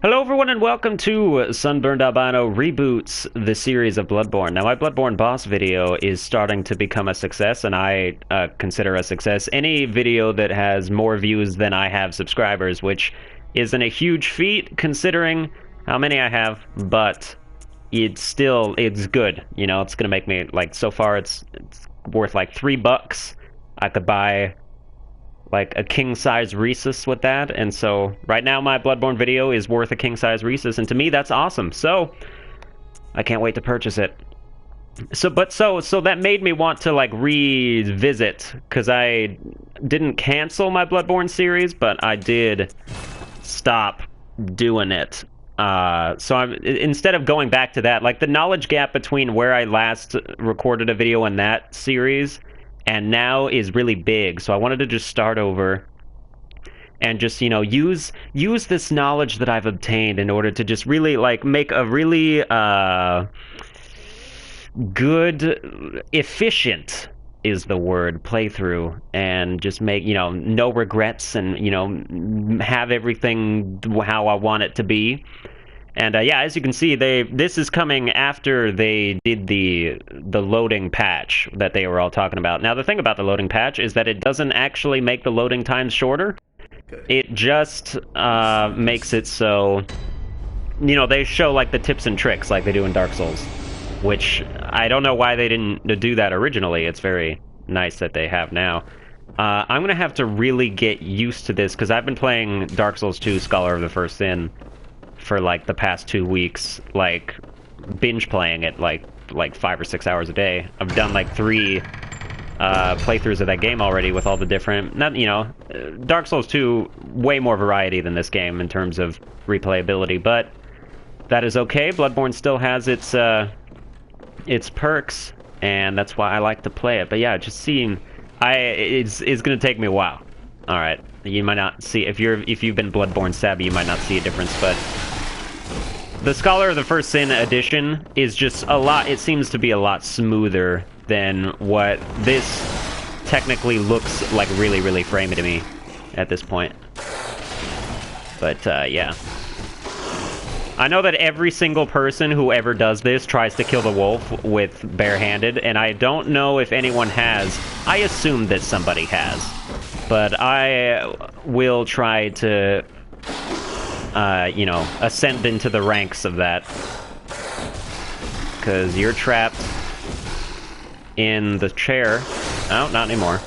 Hello everyone and welcome to Sunburned Albino Reboots the series of Bloodborne. Now my Bloodborne boss video is starting to become a success, and I consider a success any video that has more views than I have subscribers, which isn't a huge feat considering how many I have, but it's good. You know, it's gonna make me, like, so far it's worth like $3. I could buy like a king-size Rhesus with that, and so right now my Bloodborne video is worth a king-size Rhesus, and to me that's awesome. So I can't wait to purchase it. So that made me want to like revisit, because I didn't cancel my Bloodborne series, but I did stop doing it. So instead of going back to that, like, the knowledge gap between where I last recorded a video in that series and now is really big, so I wanted to just start over and just, you know, use this knowledge that I've obtained in order to just really, like, make a really good, efficient is the word, playthrough, and just make, you know, no regrets, and, you know, have everything how I want it to be. And yeah, as you can see, this is coming after they did the loading patch that they were all talking about. Now, the thing about the loading patch is that it doesn't actually make the loading times shorter. Okay. It just makes it so, you know, they show like the tips and tricks like they do in Dark Souls, which I don't know why they didn't do that originally. It's very nice that they have now. I'm gonna have to really get used to this, because I've been playing Dark Souls 2 Scholar of the First Sin for like the past 2 weeks, like binge playing it like 5 or 6 hours a day. I've done like 3 playthroughs of that game already with all the different, you know, Dark Souls 2, way more variety than this game in terms of replayability, but that is okay. Bloodborne still has its perks, and that's why I like to play it. But yeah, just seeing, it's gonna take me a while. All right, you might not see, if you've been Bloodborne savvy, you might not see a difference, but the Scholar of the First Sin edition is just a lot, it seems to be a lot smoother than what this technically looks like, really, really framey to me at this point. But yeah. I know that every single person who ever does this tries to kill the wolf with barehanded, and I don't know if anyone has. I assume that somebody has. But I will try to, you know, ascend into the ranks of that. Because you're trapped in the chair. Oh, not anymore.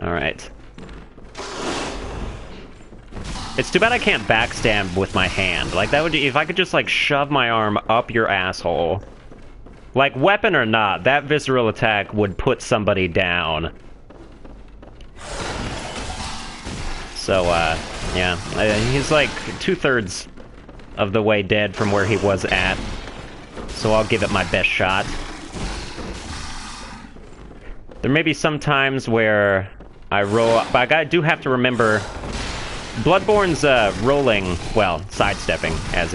Alright. It's too bad I can't backstab with my hand. Like, that would, if I could just, like, shove my arm up your asshole. Like, weapon or not, that visceral attack would put somebody down. So, yeah. He's like 2/3 of the way dead from where he was at. So I'll give it my best shot. There may be some times where I roll, but I do have to remember, Bloodborne's rolling, well, sidestepping, as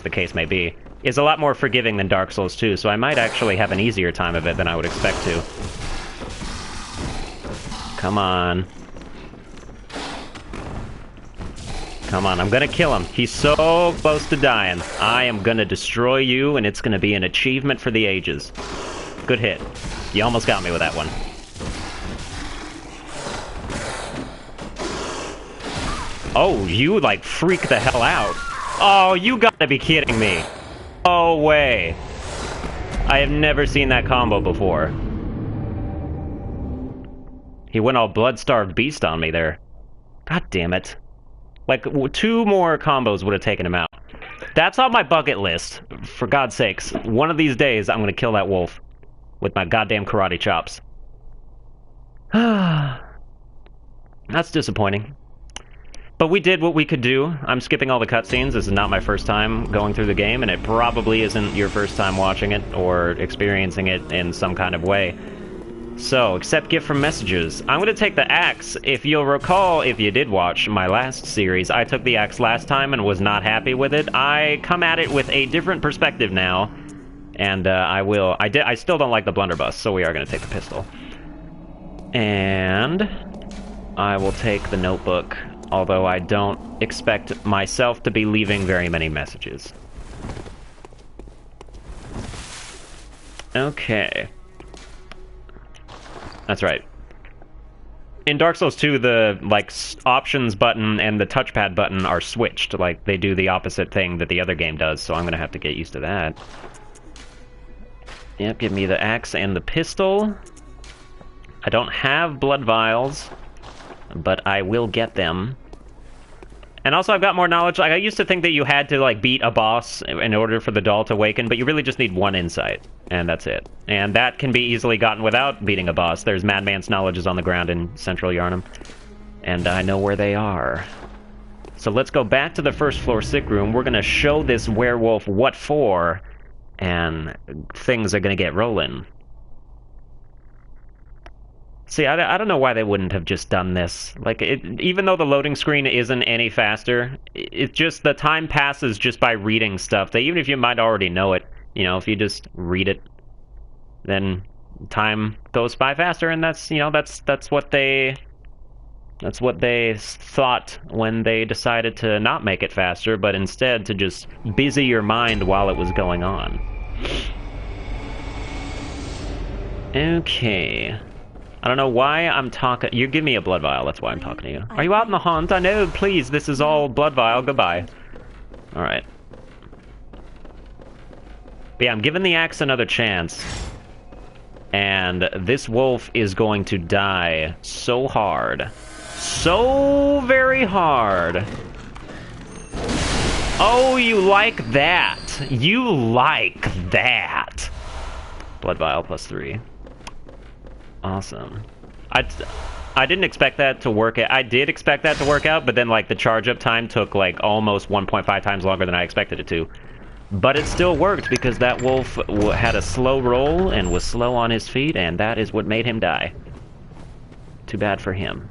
the case may be, is a lot more forgiving than Dark Souls 2, so I might actually have an easier time of it than I would expect to. Come on. Come on, I'm gonna kill him. He's so close to dying. I am gonna destroy you, and it's gonna be an achievement for the ages. Good hit. You almost got me with that one. Oh, you, like, freak the hell out. Oh, you gotta be kidding me. No way. I have never seen that combo before. He went all blood-starved beast on me there. God damn it. Like, 2 more combos would have taken him out. That's on my bucket list. For God's sakes. One of these days, I'm gonna kill that wolf with my goddamn karate chops. That's disappointing. But we did what we could do. I'm skipping all the cutscenes. This is not my first time going through the game, and it probably isn't your first time watching it or experiencing it in some kind of way. So, accept gift from messages. I'm going to take the axe. If you'll recall, if you did watch my last series, I took the axe last time and was not happy with it. I come at it with a different perspective now, and I still don't like the blunderbuss, so we are going to take the pistol. And I will take the notebook, although I don't expect myself to be leaving very many messages. Okay. That's right. In Dark Souls 2, the, like, options button and the touchpad button are switched. Like, they do the opposite thing that the other game does, so I'm gonna have to get used to that. Yep, give me the axe and the pistol. I don't have blood vials, but I will get them. And also, I've got more knowledge. Like, I used to think that you had to, like, beat a boss in order for the doll to awaken, but you really just need one insight, and that's it. And that can be easily gotten without beating a boss. There's Madman's knowledges on the ground in Central Yharnam, and I know where they are. So let's go back to the first floor sick room. We're gonna show this werewolf what for, and things are gonna get rolling. See, I don't know why they wouldn't have just done this. Like, even though the loading screen isn't any faster, it's just the time passes just by reading stuff. That even if you might already know it, you know, if you just read it, then time goes by faster, and that's, you know, that's what they thought when they decided to not make it faster, but instead to just busy your mind while it was going on. Okay. I don't know why I'm talking. You give me a blood vial, that's why I'm talking to you. Are you out in the hunt? I know, please, this is all blood vial, goodbye. Alright. But yeah, I'm giving the axe another chance. And this wolf is going to die so hard. So very hard. Oh, you like that. You like that. Blood vial +3. Awesome. I didn't expect that to work out. I did expect that to work out, but then, like, the charge-up time took, like, almost 1.5 times longer than I expected it to. But it still worked, because that wolf had a slow roll and was slow on his feet, and that is what made him die. Too bad for him.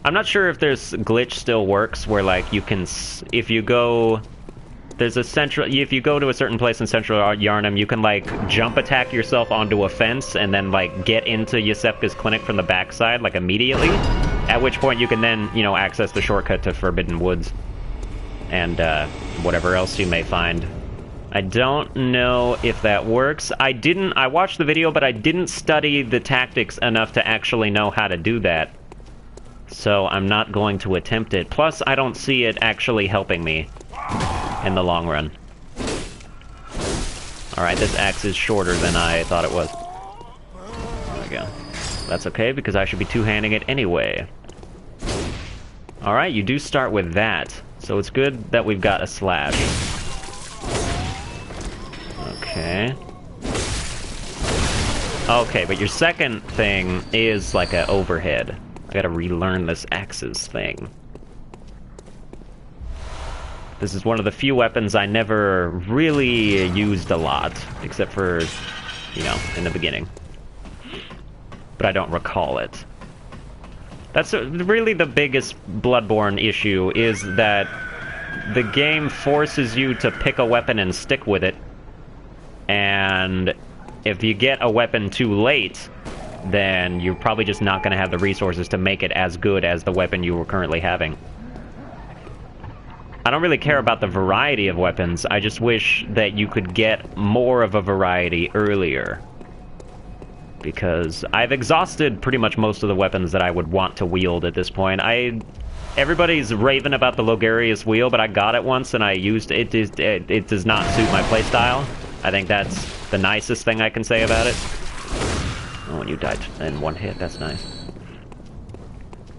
I'm not sure if this glitch still works, where, like, you can... If you go... There's a central... If you go to a certain place in Central Yharnam, you can, like, jump attack yourself onto a fence and then, like, get into Yusefka's clinic from the backside, like, immediately. At which point you can then, you know, access the shortcut to Forbidden Woods. And, whatever else you may find. I don't know if that works. I watched the video, but I didn't study the tactics enough to actually know how to do that. So I'm not going to attempt it. Plus, I don't see it actually helping me in the long run. Alright, this axe is shorter than I thought it was. There we go. That's okay, because I should be two-handing it anyway. Alright, you do start with that. So it's good that we've got a slash. Okay. Okay, but your second thing is like an overhead. I gotta relearn this axes thing. This is one of the few weapons I never really used a lot, except for, you know, in the beginning. But I don't recall it. That's really the biggest Bloodborne issue, is that the game forces you to pick a weapon and stick with it. And if you get a weapon too late, then you're probably just not going to have the resources to make it as good as the weapon you were currently having. I don't really care about the variety of weapons, I just wish that you could get more of a variety earlier. Because I've exhausted pretty much most of the weapons that I would want to wield at this point. Everybody's raving about the Logarius wheel, but I got it once and I used it. It does not suit my playstyle. I think that's the nicest thing I can say about it. Oh, when you died in one hit, that's nice.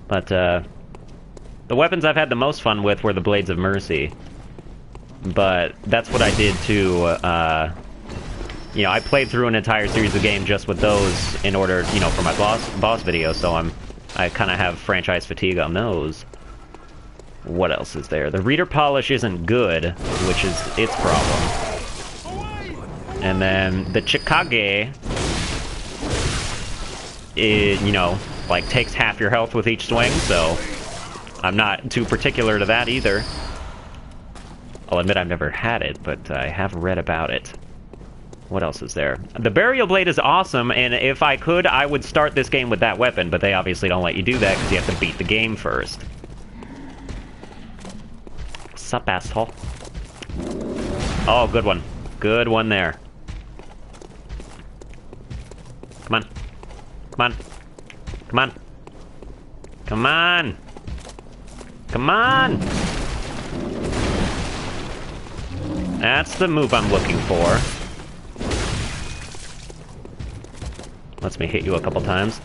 But, the weapons I've had the most fun with were the Blades of Mercy. But that's what I did to, you know, I played through an entire series of games just with those in order, you know, for my boss video, so I kind of have franchise fatigue on those. What else is there? The reader polish isn't good, which is its problem. And then the Chikage, you know, like, takes half your health with each swing, so I'm not too particular to that either. I'll admit I've never had it, but I have read about it. What else is there? The Burial Blade is awesome, and if I could, I would start this game with that weapon, but they obviously don't let you do that because you have to beat the game first. Sup, asshole? Oh, good one. Good one there. Come on. Come on. Come on. Come on. Come on. That's the move I'm looking for. Lets me hit you a couple times.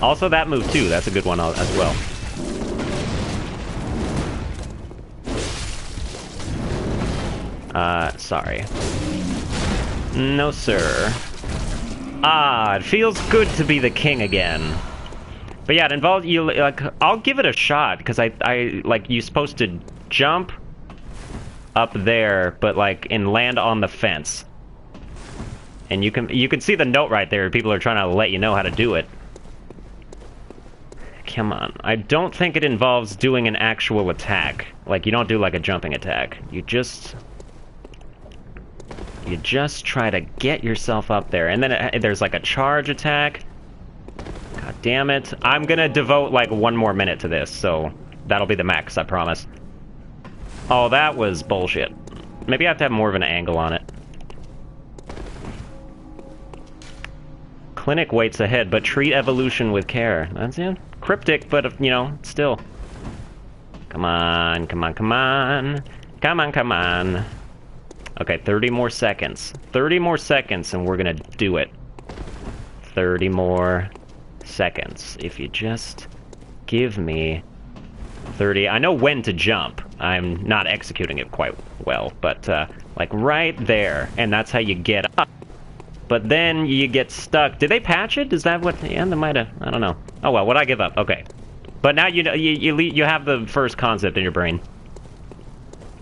Also that move too, that's a good one as well. Sorry. No, sir. Ah, it feels good to be the king again. But yeah, it involves you, like, I'll give it a shot, because I like, you're supposed to jump up there, but like, and land on the fence. And you can see the note right there, people are trying to let you know how to do it. Come on. I don't think it involves doing an actual attack. Like, you don't do like a jumping attack. You just try to get yourself up there. And then there's like a charge attack. God damn it. I'm gonna devote like 1 more minute to this, so that'll be the max, I promise. Oh, that was bullshit. Maybe I have to have more of an angle on it. Clinic waits ahead, but treat evolution with care. That's it. Cryptic, but, you know, still. Come on, come on, come on. Come on, come on. Okay, 30 more seconds. 30 more seconds, and we're gonna do it. 30 more seconds. If you just give me 30... I know when to jump. I'm not executing it quite well, but, like, right there. And that's how you get up. But then you get stuck. Did they patch it? Is that what... Yeah, they might have... I don't know. Oh, well, would I give up? Okay. But now you have the first concept in your brain.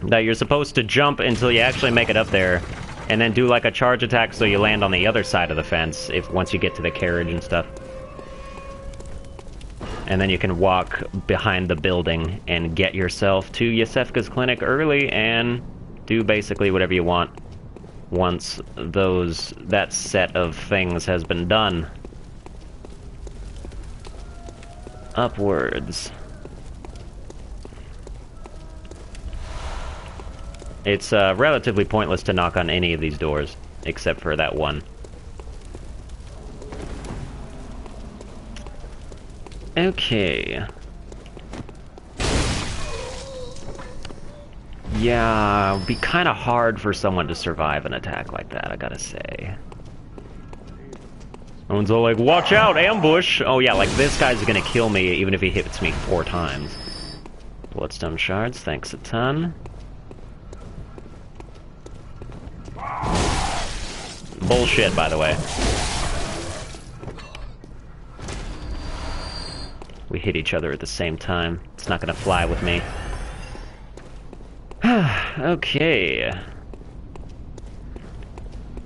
That you're supposed to jump until you actually make it up there, and then do like a charge attack so you land on the other side of the fence once you get to the carriage and stuff. And then you can walk behind the building and get yourself to Yosefka's clinic early and do basically whatever you want once that set of things has been done. Upwards. It's relatively pointless to knock on any of these doors, except for that one. Okay. Yeah, it'd be kind of hard for someone to survive an attack like that, I gotta say. Someone's all like, watch out, ambush! Oh yeah, like this guy's gonna kill me even if he hits me 4 times. Bloodstone shards, thanks a ton. Bullshit, by the way. We hit each other at the same time. It's not gonna fly with me. Okay.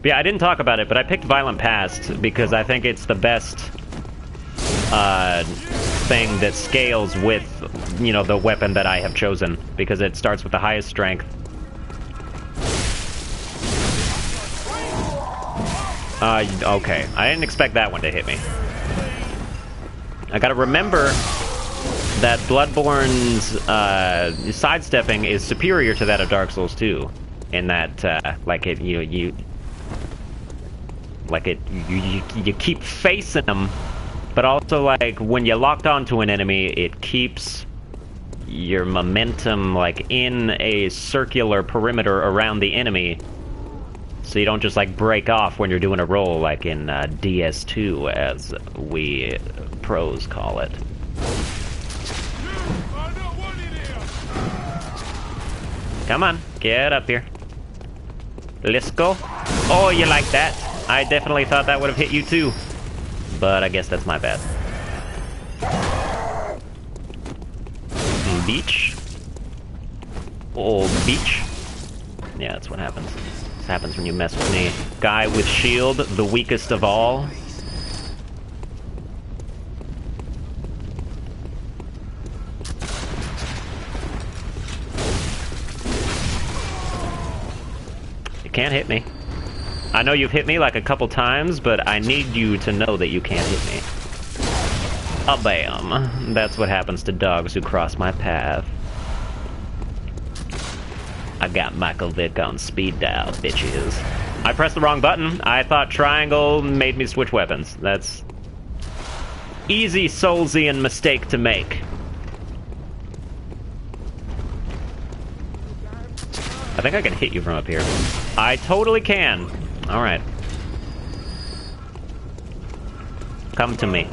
Yeah, I didn't talk about it, but I picked Violent Past because I think it's the best thing that scales with, you know, the weapon that I have chosen, because it starts with the highest strength. Okay. I didn't expect that one to hit me. I gotta remember that Bloodborne's sidestepping is superior to that of Dark Souls 2, in that you keep facing them, but also like when you're locked onto an enemy, it keeps your momentum like in a circular perimeter around the enemy, so you don't just like break off when you're doing a roll like in DS2, as we pros call it. Come on, get up here. Let's go. Oh, you like that? I definitely thought that would have hit you too. But I guess that's my bad. Beach. Old beach. Yeah, that's what happens. This happens when you mess with me. Guy with shield, the weakest of all. can't hit me. I know you've hit me like a couple times, but I need you to know that you can't hit me. A bam. That's what happens to dogs who cross my path. I got Michael Vick on speed dial, bitches. I pressed the wrong button. I thought triangle made me switch weapons. That's easy Soulsian mistake to make. I think I can hit you from up here. I totally can. Alright. Come to me.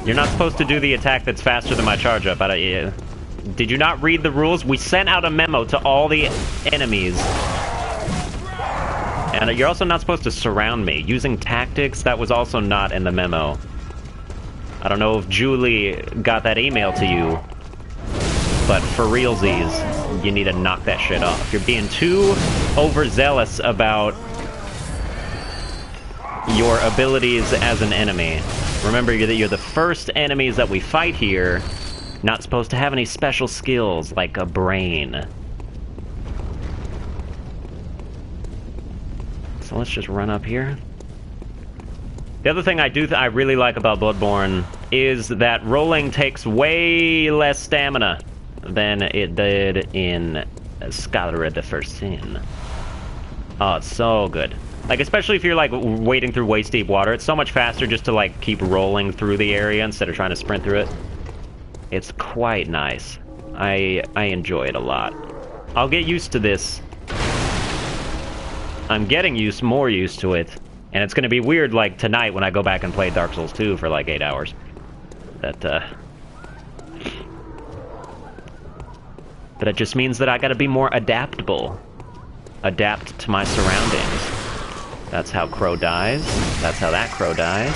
You're not supposed to do the attack that's faster than my charge up. Did you not read the rules? We sent out a memo to all the enemies. And you're also not supposed to surround me. Using tactics, that was also not in the memo. I don't know if Julie got that email to you, but for realsies, you need to knock that shit off. You're being too overzealous about your abilities as an enemy. Remember that you're the first enemies that we fight here. Not supposed to have any special skills, like a brain. So let's just run up here. The other thing I really like about Bloodborne is that rolling takes way less stamina than it did in Scholar the First Sin. Oh, it's so good. Like, especially if you're, like, wading through waist-deep water, it's so much faster just to, like, keep rolling through the area instead of trying to sprint through it. It's quite nice. I enjoy it a lot. I'll get used to this. I'm getting more used to it. And it's gonna be weird, like, tonight when I go back and play Dark Souls 2 for, like, 8 hours. But it just means that I gotta be more adaptable. Adapt to my surroundings. That's how Crow dies. That's how that Crow dies.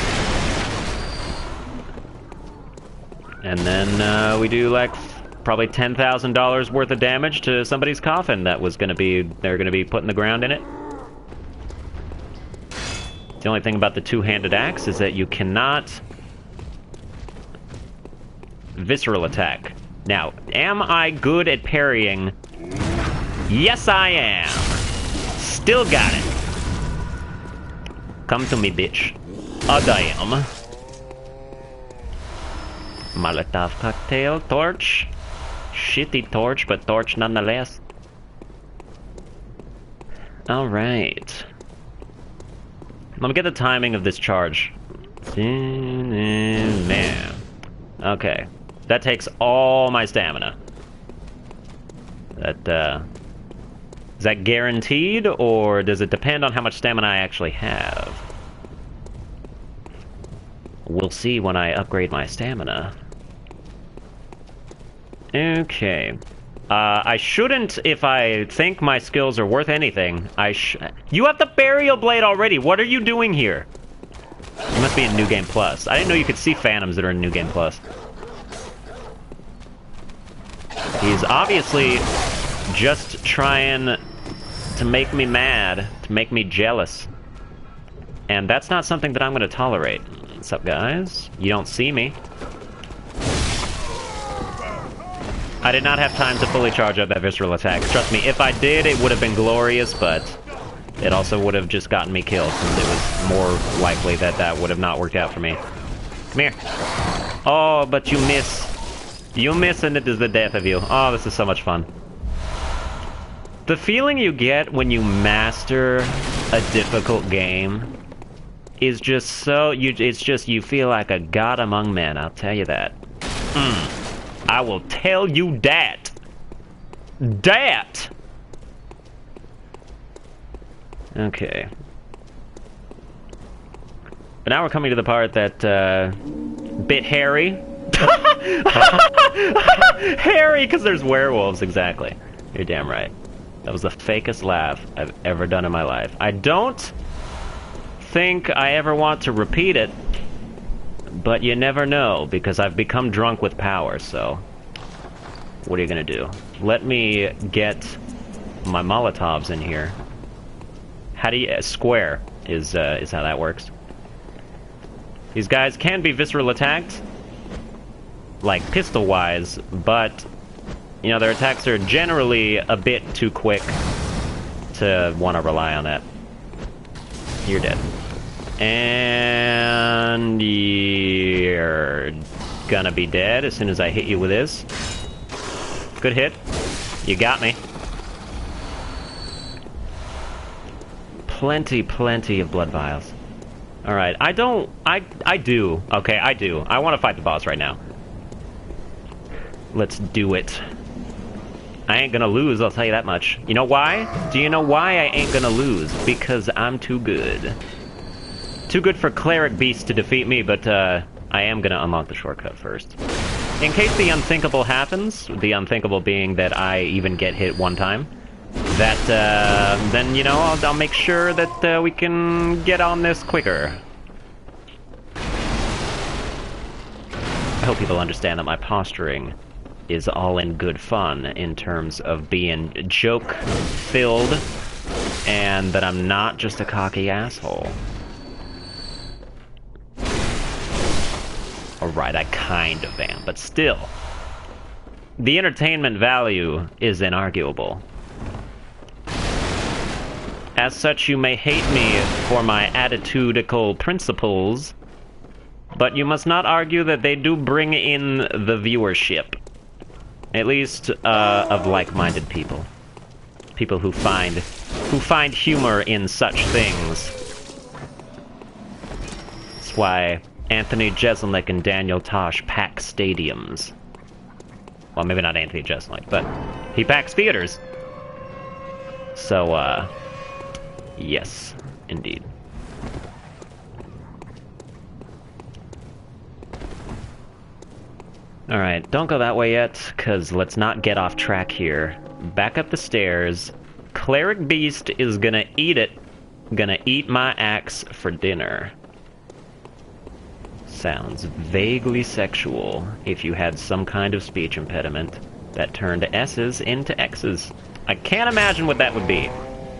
And then we do like probably $10,000 worth of damage to somebody's coffin that was they're gonna be put in the ground in it. The only thing about the two-handed axe is that you cannot visceral attack. Now, am I good at parrying? Yes, I am. Still got it. Come to me, bitch. A damn. Molotov cocktail, torch. Shitty torch, but torch nonetheless. Alright. Let me get the timing of this charge. Man. Okay. That takes all my stamina. Is that guaranteed, or does it depend on how much stamina I actually have? We'll see when I upgrade my stamina. Okay. I shouldn't, if I think my skills are worth anything, You have the burial blade already! What are you doing here? You must be in New Game Plus. I didn't know you could see phantoms that are in New Game Plus. He's obviously just trying to make me mad, to make me jealous. And that's not something that I'm gonna tolerate. What's up, guys? You don't see me. I did not have time to fully charge up that visceral attack. Trust me, if I did, it would have been glorious, but it also would have just gotten me killed, since it was more likely that that would have not worked out for me. Come here. Oh, but you miss. You miss, and it is the death of you. Oh, this is so much fun. The feeling you get when you master a difficult game is just so... It's just you feel like a god among men, I'll tell you that. I will tell you that. Okay. But now we're coming to the part that, bit hairy. Hairy, because there's werewolves, exactly. You're damn right. That was the fakest laugh I've ever done in my life. I don't think I ever want to repeat it, but you never know, because I've become drunk with power, so... What are you gonna do? Let me get my Molotovs in here. How do you... square is how that works. These guys can be visceral attacked, like pistol-wise, but... You know, their attacks are generally a bit too quick to want to rely on that. You're dead. And you're gonna be dead as soon as I hit you with this. Good hit. You got me. Plenty of blood vials. Alright, I do. Okay, I do. I want to fight the boss right now. Let's do it. I ain't gonna lose, I'll tell you that much. You know why? Do you know why I ain't gonna lose? Because I'm too good. Too good for Cleric Beast to defeat me, but I am gonna unlock the shortcut first. In case the unthinkable happens, the unthinkable being that I even get hit one time, that, then, you know, I'll make sure that we can get on this quicker. I hope people understand that my posturing is all in good fun in terms of being joke-filled, and that I'm not just a cocky asshole. Alright, I kind of am, but still. The entertainment value is inarguable. As such, you may hate me for my attitudinal principles, but you must not argue that they do bring in the viewership. At least, of like-minded people. People who find humor in such things. That's why Anthony Jeselnik and Daniel Tosh pack stadiums. Well, maybe not Anthony Jeselnik, but he packs theaters. So, yes, indeed. Alright, don't go that way yet, because let's not get off track here. Back up the stairs. Cleric Beast is gonna eat it. Gonna eat my axe for dinner. Sounds vaguely sexual if you had some kind of speech impediment that turned S's into X's. I can't imagine what that would be.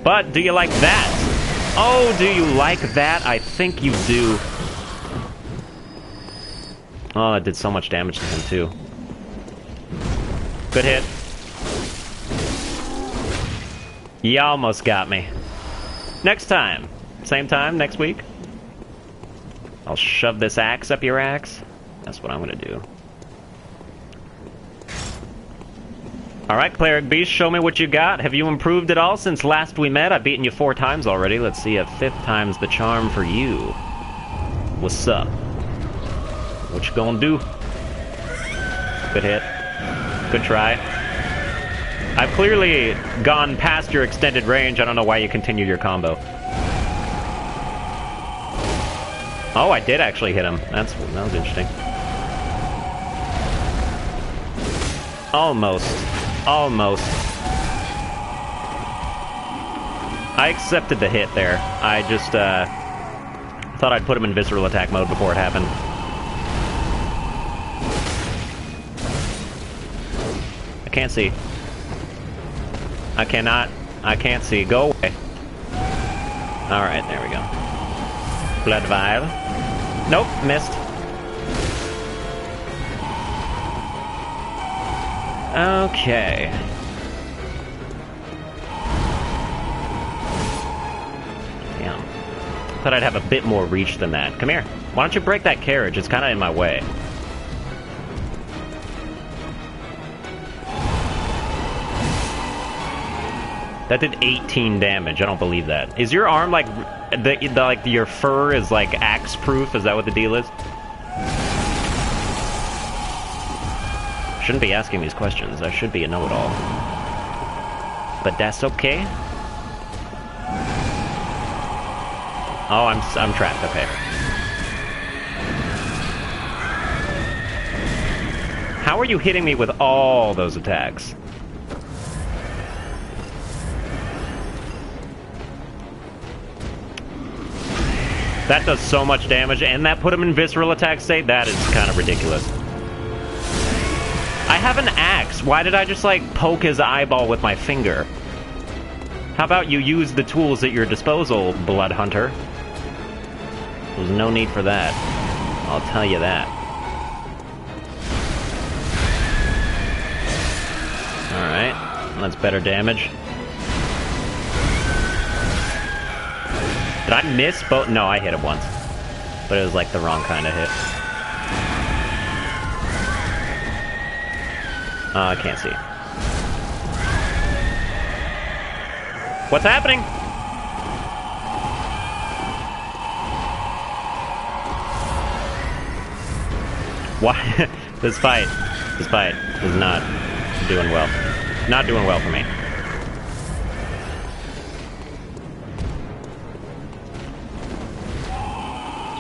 But do you like that? Oh, do you like that? I think you do. Oh, that did so much damage to him, too. Good hit. You almost got me. Next time. Same time, next week. I'll shove this axe up your axe. That's what I'm gonna do. Alright, Cleric Beast, show me what you got. Have you improved at all since last we met? I've beaten you 4 times already. Let's see if 5th time's the charm for you. What's up? What you gonna do? Good hit. Good try. I've clearly gone past your extended range. I don't know why you continued your combo. Oh, I did actually hit him. That was interesting. Almost. Almost. I accepted the hit there. I just, thought I'd put him in visceral attack mode before it happened. I can't see. I cannot. I can't see. Go away. Alright, there we go. Blood vial. Nope, missed. Okay. Damn. Thought I'd have a bit more reach than that. Come here. Why don't you break that carriage? It's kind of in my way. That did 18 damage. I don't believe that. Is your arm like like your fur is like axe proof? Is that what the deal is? Shouldn't be asking these questions. I should be a know-it-all. But that's okay. Oh, I'm trapped. Okay. How are you hitting me with all those attacks? That does so much damage, and that put him in visceral attack state? That is kind of ridiculous. I have an axe. Why did I just, like, poke his eyeball with my finger? How about you use the tools at your disposal, Blood Hunter? There's no need for that. I'll tell you that. Alright. That's better damage. Did I miss both? No, I hit him once. But it was like the wrong kind of hit. I can't see. What's happening? Why? This fight is not doing well. Not doing well for me.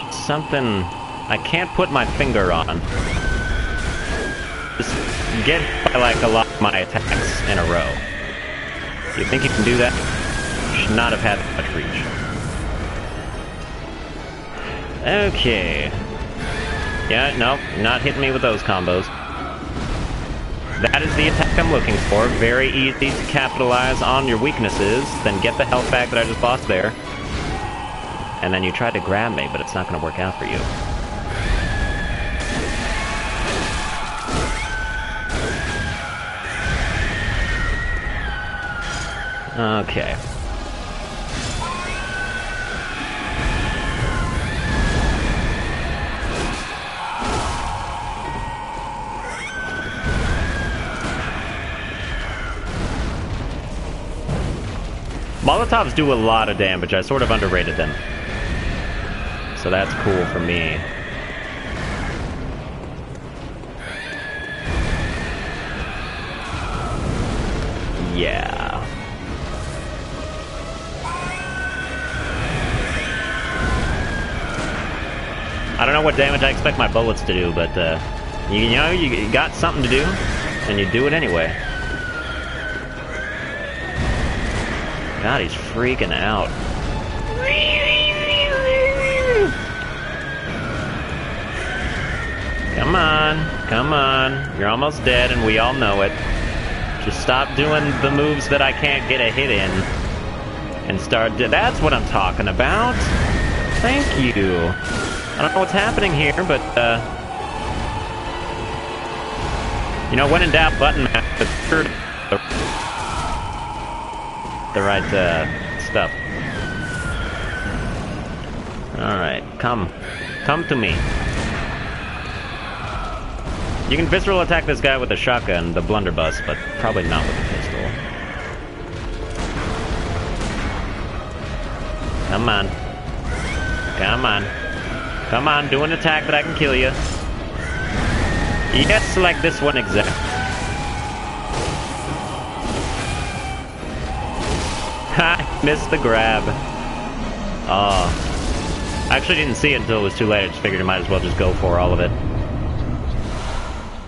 Just something I can't put my finger on. Just get by like a lot of my attacks in a row. You think you can do that? You should not have had that much reach. Okay. Yeah, no, not hitting me with those combos. That is the attack I'm looking for. Very easy to capitalize on your weaknesses, then get the health back that I just lost there. And then you tried to grab me, but it's not going to work out for you. Okay. Molotovs do a lot of damage. I sort of underrated them. So that's cool for me. Yeah. I don't know what damage I expect my bullets to do, but you know, you got something to do, and you do it anyway. God, he's freaking out. Come on, come on. You're almost dead, and we all know it. Just stop doing the moves that I can't get a hit in. And start... That's what I'm talking about. Thank you. I don't know what's happening here, but, you know, when in doubt, button mash, the right, stuff. Alright, come. Come to me. You can visceral attack this guy with a shotgun, the blunderbuss, but probably not with the pistol. Come on. Come on. Come on, do an attack that I can kill you. Yes, like this one exactly. Ha! Missed the grab. I actually didn't see it until it was too late. I just figured I might as well just go for all of it.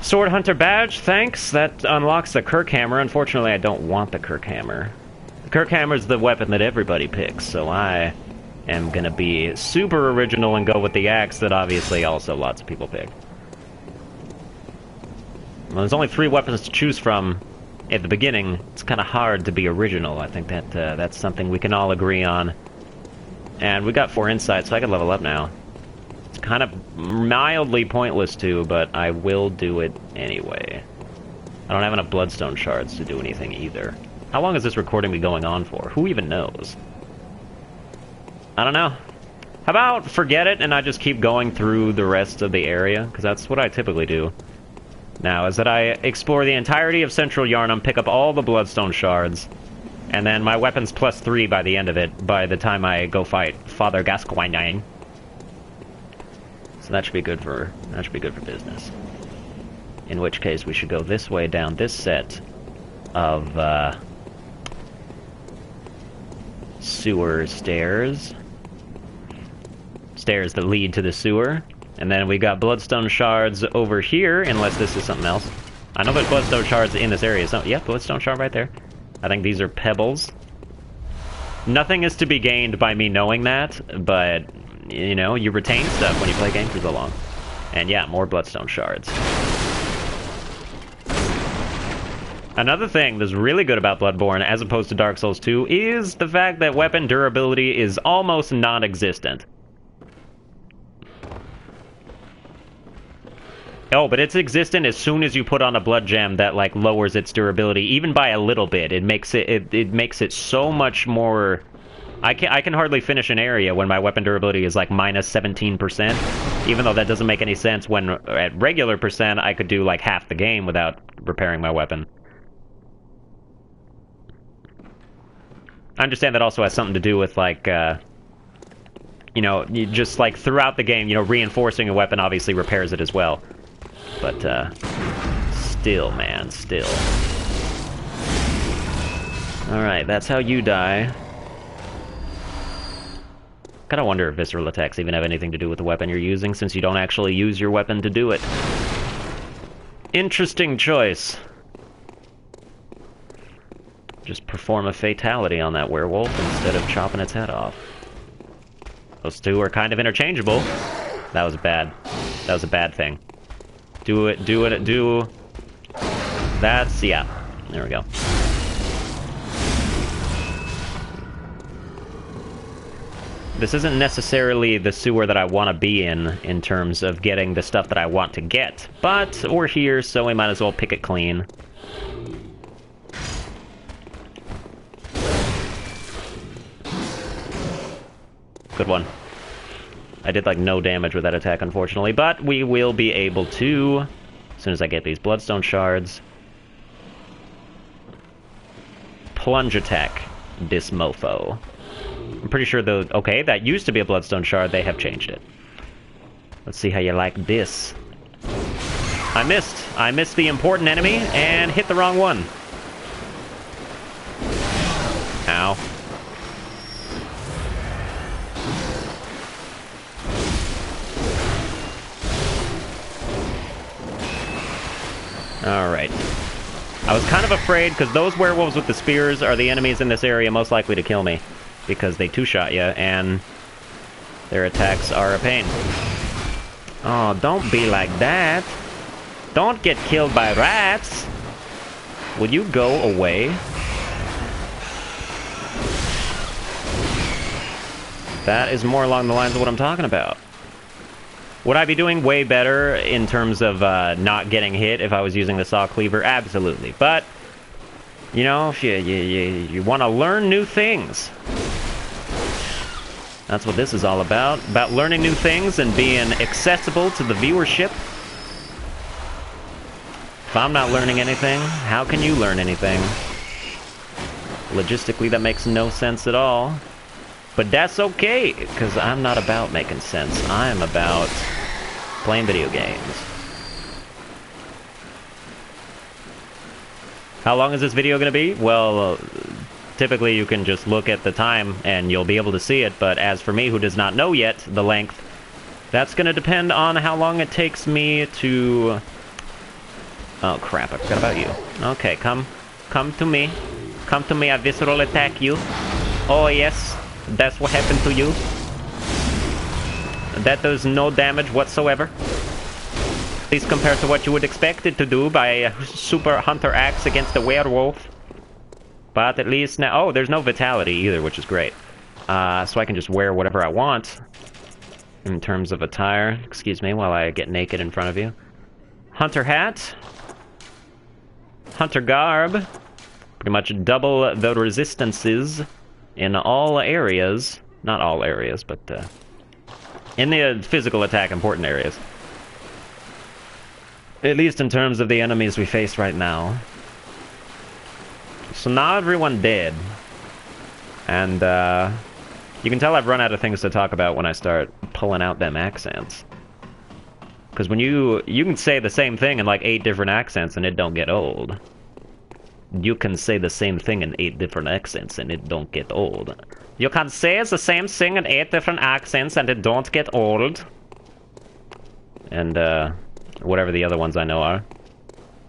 Sword Hunter badge, thanks. That unlocks the Kirk Hammer. Unfortunately, I don't want the Kirk Hammer. The Kirk Hammer is the weapon that everybody picks, so I am gonna be super original and go with the axe that obviously also lots of people pick. Well, there's only 3 weapons to choose from at the beginning. It's kind of hard to be original. I think that that's something we can all agree on. And we got 4 insight, so I can level up now. It's kind of mildly pointless too, but I will do it anyway. I don't have enough bloodstone shards to do anything either. How long is this recording be going on for? Who even knows? I don't know. How about forget it and I just keep going through the rest of the area? Because that's what I typically do. Now, is that I explore the entirety of Central Yharnam, pick up all the bloodstone shards, and then my weapon's +3 by the end of it, by the time I go fight Father Gascoigne. So that should be good for business. In which case we should go this way down this set of sewer stairs. Stairs that lead to the sewer. And then we got bloodstone shards over here, unless this is something else. I know there's bloodstone shards in this area. So, yeah, bloodstone shard right there. I think these are pebbles. Nothing is to be gained by me knowing that, but, you know, you retain stuff when you play games for so long. And yeah, more bloodstone shards. Another thing that's really good about Bloodborne, as opposed to Dark Souls 2, is the fact that weapon durability is almost non-existent. Oh, but it's existent as soon as you put on a blood gem that, like, lowers its durability, even by a little bit. It makes it so much more I can hardly finish an area when my weapon durability is like minus 17%, even though that doesn't make any sense when at regular percent I could do like half the game without repairing my weapon. I understand that also has something to do with like, you know, just like throughout the game, you know, reinforcing a weapon obviously repairs it as well. But, still, man, still. Alright, that's how you die. Kinda wonder if visceral attacks even have anything to do with the weapon you're using, since you don't actually use your weapon to do it. Interesting choice. Just perform a fatality on that werewolf instead of chopping its head off. Those two are kind of interchangeable. That was bad. That was a bad thing. Do it, do it, do... That's... yeah. There we go. This isn't necessarily the sewer that I want to be in terms of getting the stuff that I want to get. But we're here, so we might as well pick it clean. Good one. I did, like, no damage with that attack, unfortunately, but we will be able to, as soon as I get these bloodstone shards, plunge attack this mofo. I'm pretty sure though, okay, that used to be a bloodstone shard, they have changed it. Let's see how you like this. I missed the important enemy and hit the wrong one. Ow. Alright. I was kind of afraid, because those werewolves with the spears are the enemies in this area most likely to kill me. Because they two-shot you, and their attacks are a pain. Oh, don't be like that. Don't get killed by rats. Will you go away? That is more along the lines of what I'm talking about. Would I be doing way better in terms of not getting hit if I was using the saw cleaver? Absolutely. But, you know, if you want to learn new things. That's what this is all about learning new things and being accessible to the viewership. If I'm not learning anything, how can you learn anything? Logistically, that makes no sense at all. But that's okay, because I'm not about making sense. I'm about playing video games. How long is this video going to be? Well, typically you can just look at the time and you'll be able to see it, but as for me who does not know yet the length, that's going to depend on how long it takes me to... Oh crap, I forgot about you. Okay, come to me. Come to me, I visceral attack you. Oh yes, that's what happened to you. That does no damage whatsoever. At least compared to what you would expect it to do by a super hunter axe against a werewolf. But at least now... Oh, there's no vitality either, which is great. So I can just wear whatever I want in terms of attire. Excuse me while I get naked in front of you. Hunter hat. Hunter garb. Pretty much double the resistances in all areas. Not all areas, but in the physical attack important areas. At least in terms of the enemies we face right now. So now everyone dead. And, you can tell I've run out of things to talk about when I start pulling out them accents. Because when you can say the same thing in like 8 different accents and it don't get old. You can say the same thing in 8 different accents and it don't get old. You can say the same thing in 8 different accents and it don't get old. And, whatever the other ones I know are.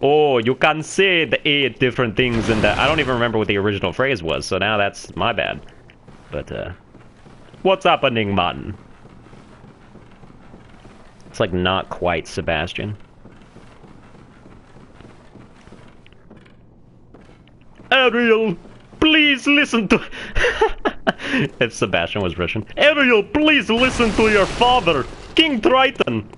Oh, you can say the 8 different things in that. I don't even remember what the original phrase was, so now that's my bad. But, what's happening, man? It's like not quite Sebastian. Ariel, please listen to... If Sebastian was Russian. Ariel, please listen to your father, King Triton.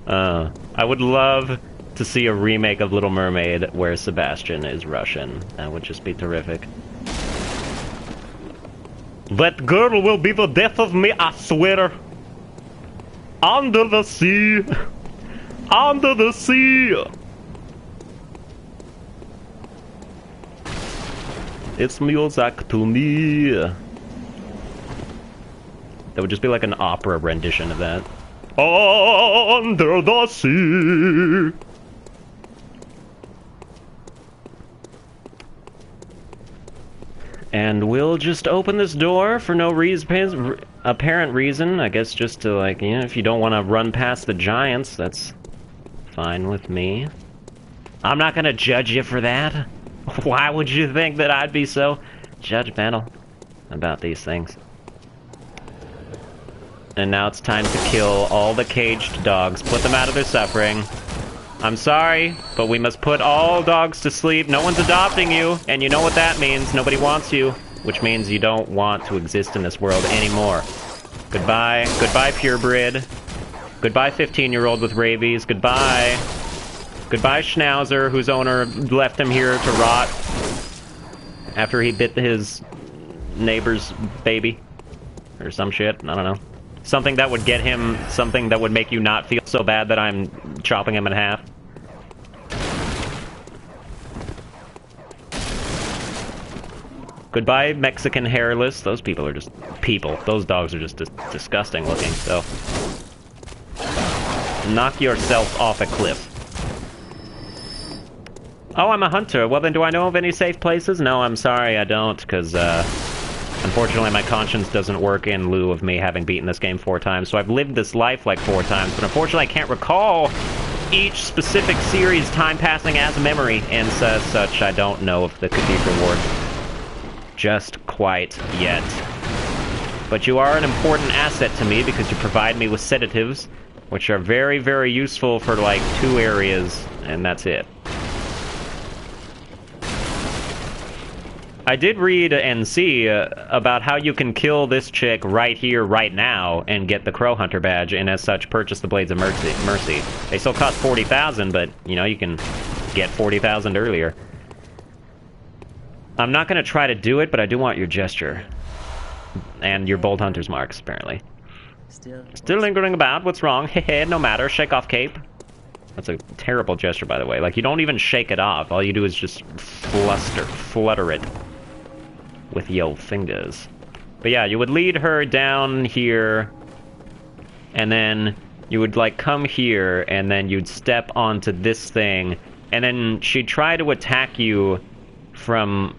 I would love to see a remake of Little Mermaid where Sebastian is Russian. That would just be terrific. That girl will be the death of me, I swear. Under the sea. Under the sea. It's music to me. That would just be like an opera rendition of that. Under the sea. And we'll just open this door for no apparent reason. I guess just to, like, you know, if you don't want to run past the giants, that's fine with me. I'm not gonna judge you for that. Why would you think that I'd be so judgmental about these things? And now it's time to kill all the caged dogs. Put them out of their suffering. I'm sorry, but we must put all dogs to sleep. No one's adopting you, and you know what that means. Nobody wants you, which means you don't want to exist in this world anymore. Goodbye. Goodbye, purebred. Goodbye, 15-year-old with rabies. Goodbye. Goodbye, Schnauzer, whose owner left him here to rot after he bit his neighbor's baby. Or some shit. I don't know. Something that would get him, something that would make you not feel so bad that I'm chopping him in half. Goodbye, Mexican hairless. Those people are just people. Those dogs are just disgusting looking, so. Knock yourself off a cliff. Oh, I'm a hunter. Well, then do I know of any safe places? No, I'm sorry, I don't, because, unfortunately, my conscience doesn't work in lieu of me having beaten this game 4 times, so I've lived this life like 4 times, but unfortunately I can't recall each specific series time passing as a memory, and such, I don't know if the Cathedral Ward just quite yet. But you are an important asset to me because you provide me with sedatives, which are very, very useful for, like, 2 areas, and that's it. I did read and see about how you can kill this chick right here, right now, and get the Crow Hunter badge, and as such, purchase the Blades of Mercy. They still cost 40,000, but, you know, you can get 40,000 earlier. I'm not going to try to do it, but I do want your gesture. And your Bold Hunter's marks, apparently. Still lingering about, what's wrong? Hehe, no matter, shake off cape. That's a terrible gesture, by the way. Like, you don't even shake it off, all you do is just flutter it with your fingers. But yeah, you would lead her down here, and then you would, like, come here, and then you'd step onto this thing, and then she'd try to attack you from,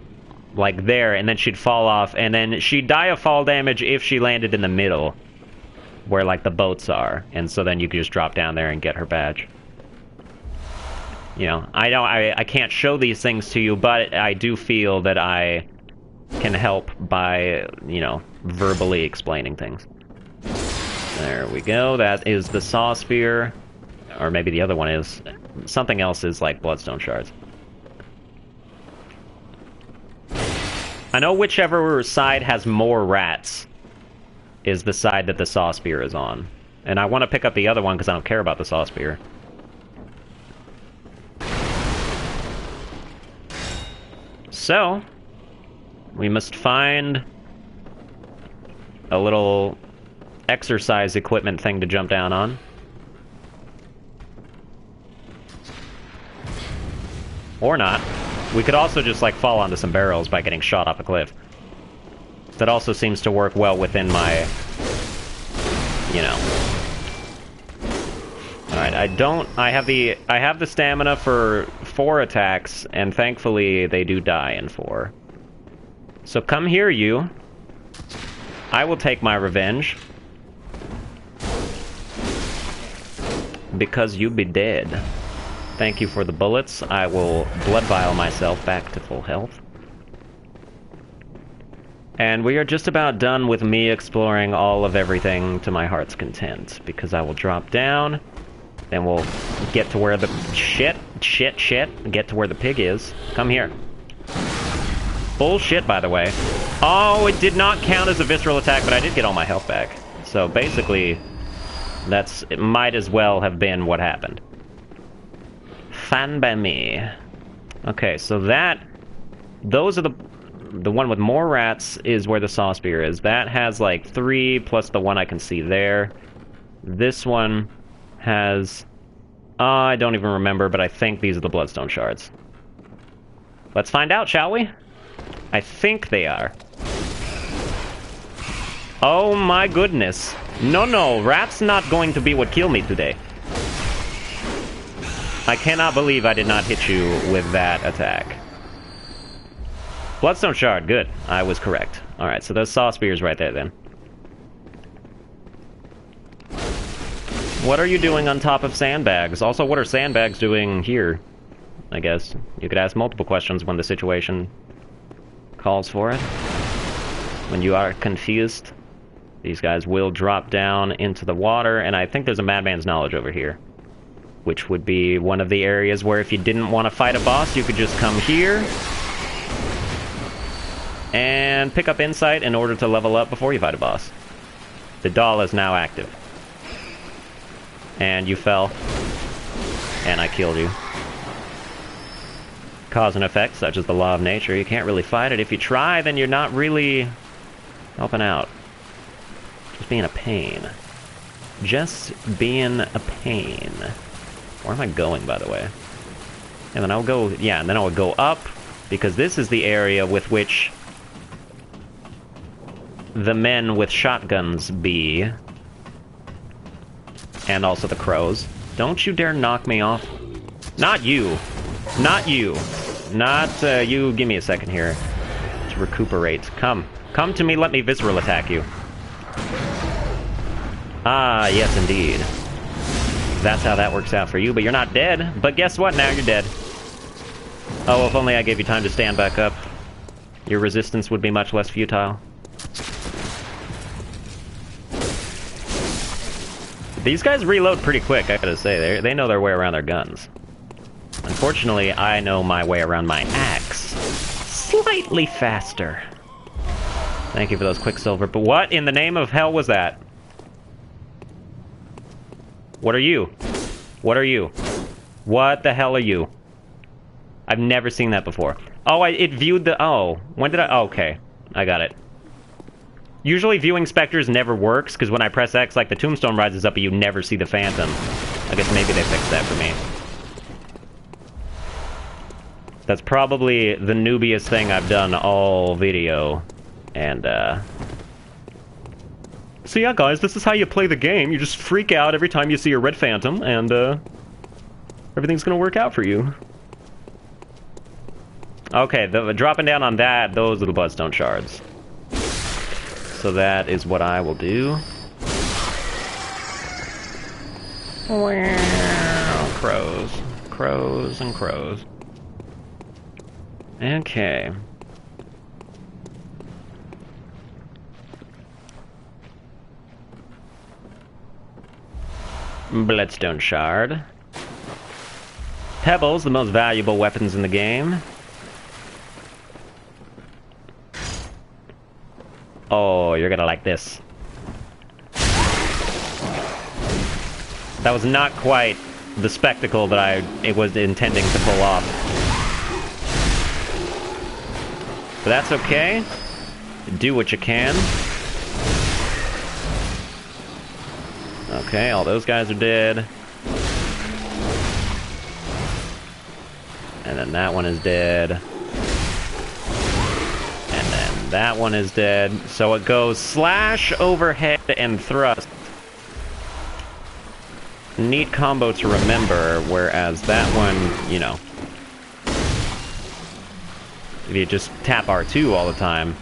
like, there, and then she'd fall off, and then she'd die of fall damage if she landed in the middle, where, like, the boats are, and so then you could just drop down there and get her badge. You know, I can't show these things to you, but I do feel that I can help by, you know, verbally explaining things. There we go. That is the Saw Spear. Or maybe the other one is. Something else is like Bloodstone Shards. I know whichever side has more rats is the side that the Saw Spear is on. And I want to pick up the other one because I don't care about the Saw Spear. So, we must find a little exercise equipment thing to jump down on. Or not. We could also just, like, fall onto some barrels by getting shot off a cliff. That also seems to work well within my, you know. Alright, I have the stamina for 4 attacks, and thankfully they do die in 4. So come here, you. I will take my revenge. Because you be dead. Thank you for the bullets. I will blood vial myself back to full health. And we are just about done with me exploring all of everything to my heart's content. Because I will drop down, then we'll get to where the shit, get to where the pig is. Come here. Bullshit, by the way. Oh, it did not count as a visceral attack, but I did get all my health back. So basically, it might as well have been what happened. Fine by me. Okay, so those are the one with more rats is where the saw spear is. That has like 3 plus the one I can see there. This one has... I don't even remember, but I think these are the bloodstone shards. Let's find out, shall we? I think they are. Oh my goodness. No, rats not going to be what kill me today. I cannot believe I did not hit you with that attack. Bloodstone shard, good. I was correct. Alright, so those saw spears right there then. What are you doing on top of sandbags? Also, what are sandbags doing here? I guess you could ask multiple questions when the situation calls for it. When you are confused, these guys will drop down into the water, and I think there's a madman's knowledge over here, which would be one of the areas where if you didn't want to fight a boss, you could just come here and pick up insight in order to level up before you fight a boss. The doll is now active. And you fell. And I killed you. Cause and effect, such as the law of nature. You can't really fight it. If you try, then you're not really helping out. Just being a pain. Just being a pain. Where am I going, by the way? And then I'll go... Yeah, and then I'll go up, because this is the area with which the men with shotguns be. And also the crows. Don't you dare knock me off. Not you. Not you. Not, you. Give me a second here to recuperate. Come. Come to me, let me visceral attack you. Ah, yes indeed. That's how that works out for you, but you're not dead. But guess what? Now you're dead. Oh, if only I gave you time to stand back up. Your resistance would be much less futile. These guys reload pretty quick, I gotta say. They know their way around their guns. Unfortunately, I know my way around my axe slightly faster. Thank you for those quicksilver. But what in the name of hell was that? What are you? What are you? What the hell are you? I've never seen that before. Oh, it viewed the... Oh, when did I... Oh, okay, I got it. Usually viewing specters never works, because when I press X, like, the tombstone rises up, but you never see the phantom. I guess maybe they fixed that for me. That's probably the noobiest thing I've done all video. And, So yeah, guys, this is how you play the game. You just freak out every time you see a red phantom, and, everything's gonna work out for you. Okay, dropping down on that, those are the bloodstone shards. So that is what I will do. Crows. Crows and crows. Okay. Bloodstone shard. Pebbles, the most valuable weapons in the game. Oh, you're gonna like this. That was not quite the spectacle that it was intending to pull off. But that's okay. Do what you can. Okay, all those guys are dead. And then that one is dead. That one is dead. So it goes slash, overhead, and thrust. Neat combo to remember, whereas that one, you know. If you just tap R2 all the time,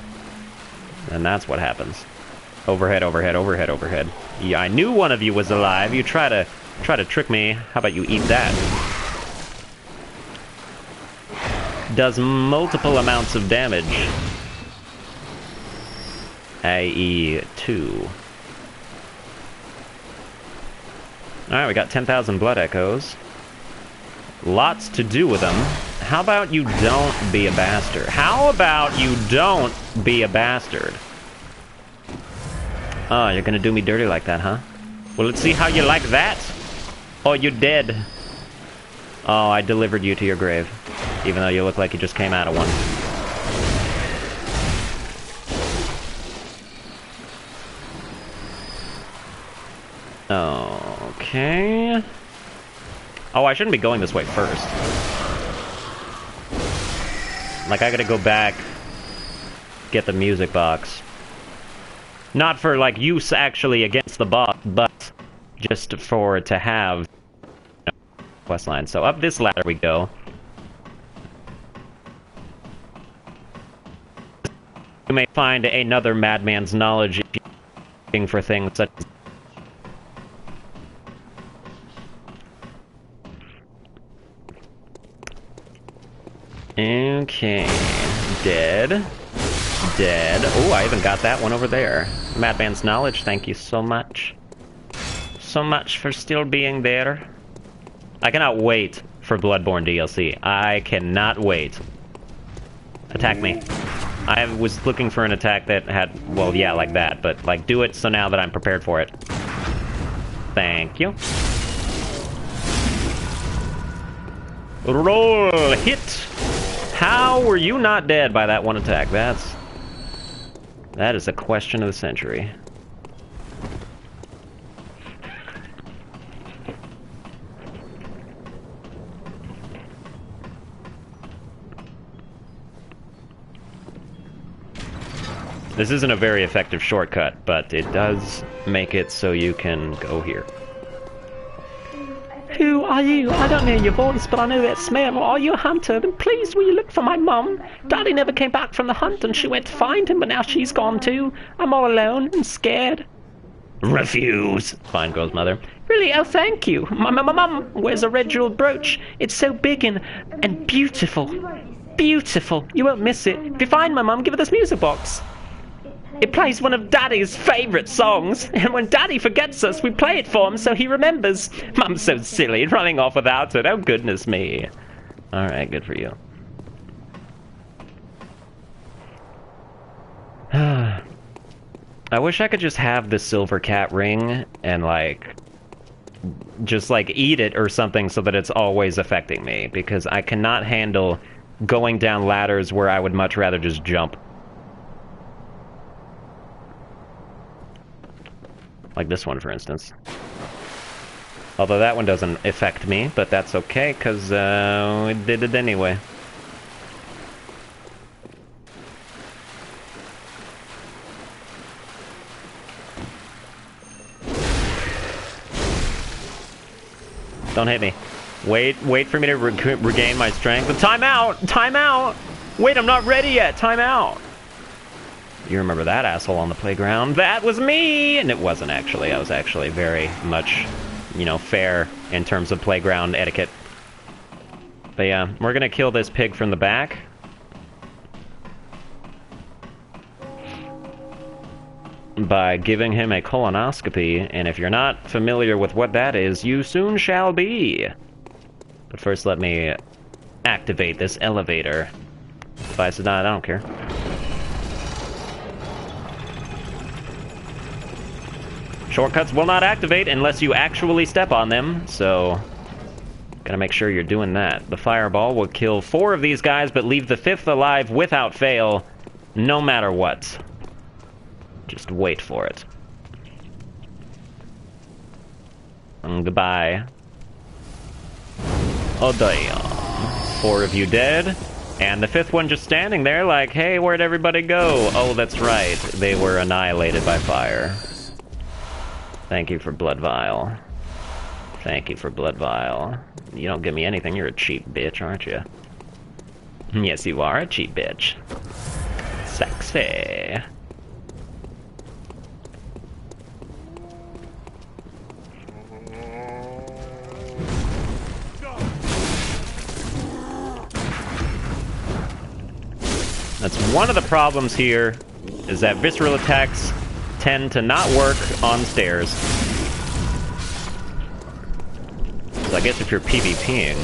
then that's what happens. Overhead, overhead, overhead, overhead. Yeah, I knew one of you was alive. You try to trick me. How about you eat that? Does multiple amounts of damage. i.e. 2. Alright, we got 10,000 blood echoes. Lots to do with them. How about you don't be a bastard? How about you don't be a bastard? Oh, you're gonna do me dirty like that, huh? Well, let's see how you like that. Oh, you're dead. Oh, I delivered you to your grave. Even though you look like you just came out of one. Okay. Oh, I shouldn't be going this way first. Like, I gotta go back, get the music box. Not for, like, use actually against the boss, but just for to have quest line. So up this ladder we go. You may find another madman's knowledge if you're looking for things such as... Okay. Dead. Dead. Oh, I even got that one over there. Madman's knowledge, thank you so much. So much for still being there. I cannot wait for Bloodborne DLC. I cannot wait. Attack me. I was looking for an attack that had, well, yeah, like that, but, like, do it so now that I'm prepared for it. Thank you. Roll! Hit! How were you not dead by that one attack? That is a question of the century. This isn't a very effective shortcut, but it does make it so you can go here. Who are you? I don't know your voice, but I know that smell. Are you a hunter? Then please will you look for my mum? Daddy never came back from the hunt and she went to find him, but now she's gone too. I'm all alone and scared. Refuse! Fine, girl's mother. Really? Oh, thank you. My mum wears a red jeweled brooch. It's so big and beautiful. Beautiful. You won't miss it. If you find my mum, give her this music box. It plays one of Daddy's favourite songs, and when Daddy forgets us, we play it for him so he remembers. Mum's so silly, running off without it. Oh, goodness me. Alright, good for you. I wish I could just have the silver cat ring and, like, just, like, eat it or something so that it's always affecting me, because I cannot handle going down ladders where I would much rather just jump. Like this one, for instance. Although that one doesn't affect me, but that's okay, because we did it anyway. Don't hit me. Wait for me to regain my strength. But time out! Time out! Wait, I'm not ready yet! Time out! You remember that asshole on the playground? That was me! And it wasn't, actually. I was actually very much, you know, fair in terms of playground etiquette. But yeah, we're gonna kill this pig from the back. By giving him a colonoscopy, and if you're not familiar with what that is, you soon shall be. But first let me activate this elevator. Device is not, I don't care. Shortcuts will not activate unless you actually step on them, so gotta make sure you're doing that. The fireball will kill 4 of these guys, but leave the 5th alive without fail, no matter what. Just wait for it. And goodbye. Oh damn. 4 of you dead, and the 5th one just standing there like, hey, where'd everybody go? Oh, that's right, they were annihilated by fire. Thank you for Blood Vial. Thank you for Blood Vial. You don't give me anything, you're a cheap bitch, aren't you? Yes, you are a cheap bitch. Sexy. That's one of the problems here, is that visceral attacks tend to not work on stairs. So I guess if you're PvPing,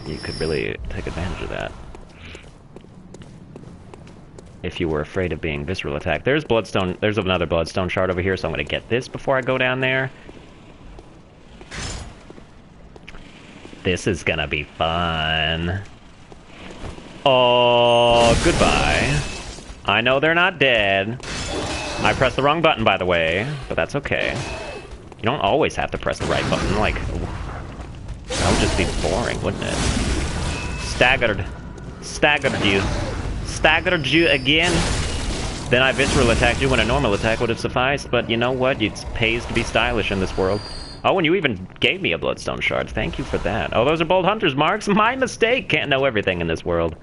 you could really take advantage of that. If you were afraid of being visceral attacked. There's bloodstone, there's another bloodstone shard over here, so I'm gonna get this before I go down there. This is gonna be fun. Oh, goodbye. I know they're not dead. I pressed the wrong button, by the way, but that's okay. You don't always have to press the right button, like... That would just be boring, wouldn't it? Staggered. Staggered you. Staggered you again. Then I visceral attacked you when a normal attack would have sufficed, but you know what? It pays to be stylish in this world. Oh, and you even gave me a bloodstone shard. Thank you for that. Oh, those are bold hunter's marks. My mistake. Can't know everything in this world.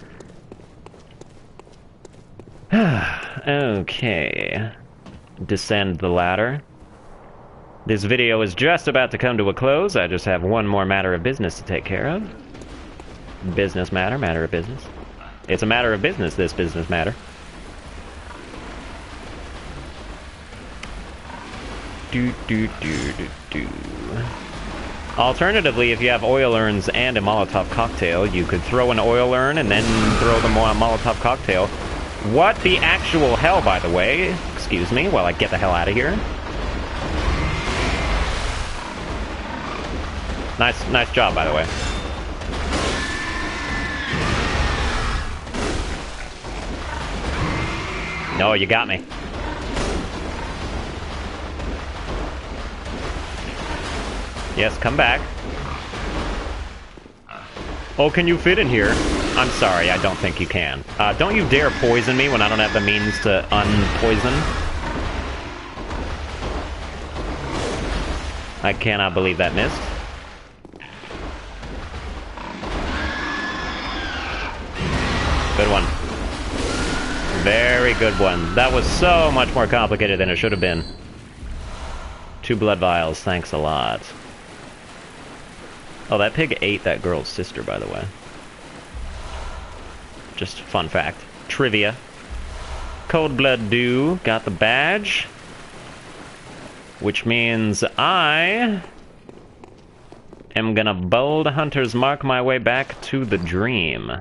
Okay. Descend the ladder. This video is just about to come to a close. I just have one more matter of business to take care of. Business matter, matter of business. It's a matter of business, this business matter. Alternatively, if you have oil urns and a Molotov cocktail, you could throw an oil urn and then throw the Molotov cocktail. What the actual hell, by the way? Excuse me, while I get the hell out of here. Nice job, by the way. No, you got me. Yes, come back. Oh, can you fit in here? I'm sorry, I don't think you can. Don't you dare poison me when I don't have the means to unpoison. I cannot believe that missed. Good one. Very good one. That was so much more complicated than it should have been. 2 blood vials, thanks a lot. Oh, that pig ate that girl's sister, by the way. Just fun fact. Trivia. Cold Blood Do got the badge. Which means I am gonna bold hunter's mark my way back to the dream.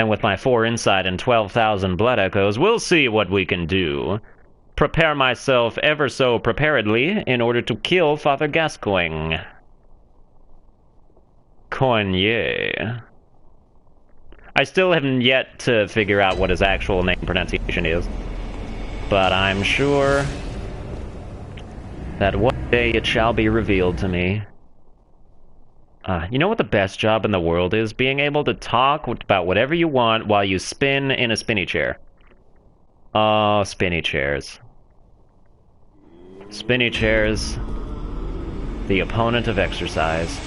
And with my 4 insight and 12,000 blood echoes, we'll see what we can do. Prepare myself ever so preparedly in order to kill Father Gascoigne. Coigne. I still haven't yet to figure out what his actual name pronunciation is. But I'm sure that one day it shall be revealed to me. You know what the best job in the world is? Being able to talk about whatever you want while you spin in a spinny chair. Oh, spinny chairs. Spinny chairs. The opponent of exercise.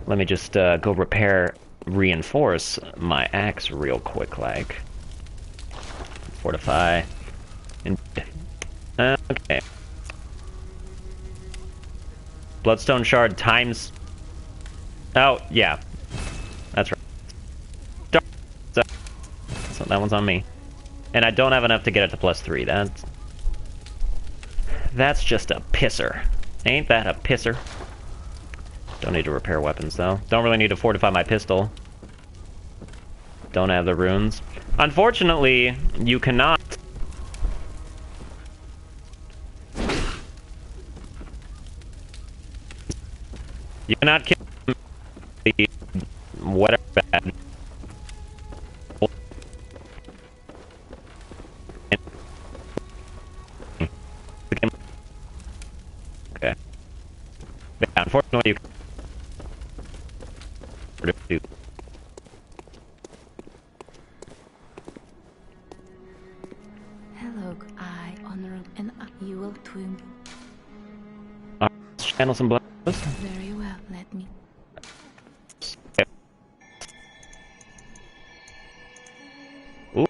Let me just go reinforce my axe real quick, like. Fortify. Okay. Bloodstone shard times... Oh, yeah. That's right. So that one's on me. And I don't have enough to get it to +3. That's just a pisser. Ain't that a pisser? Don't need to repair weapons, though. Don't really need to fortify my pistol. Don't have the runes. Unfortunately, you cannot... You cannot kill the whatever bad. Okay. Yeah, unfortunately, you Hello, I honor and you will twin. channel some blood. Very well, let me. Ooh,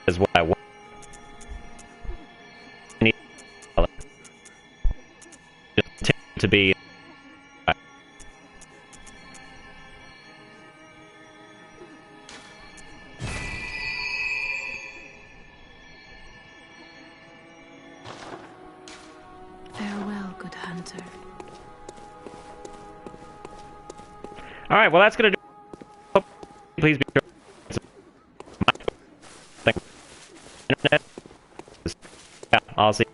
is what I want. Just to be. Farewell, good hunter. All right, well, that's going to do. Please be sure. Internet. Yeah, I'll see.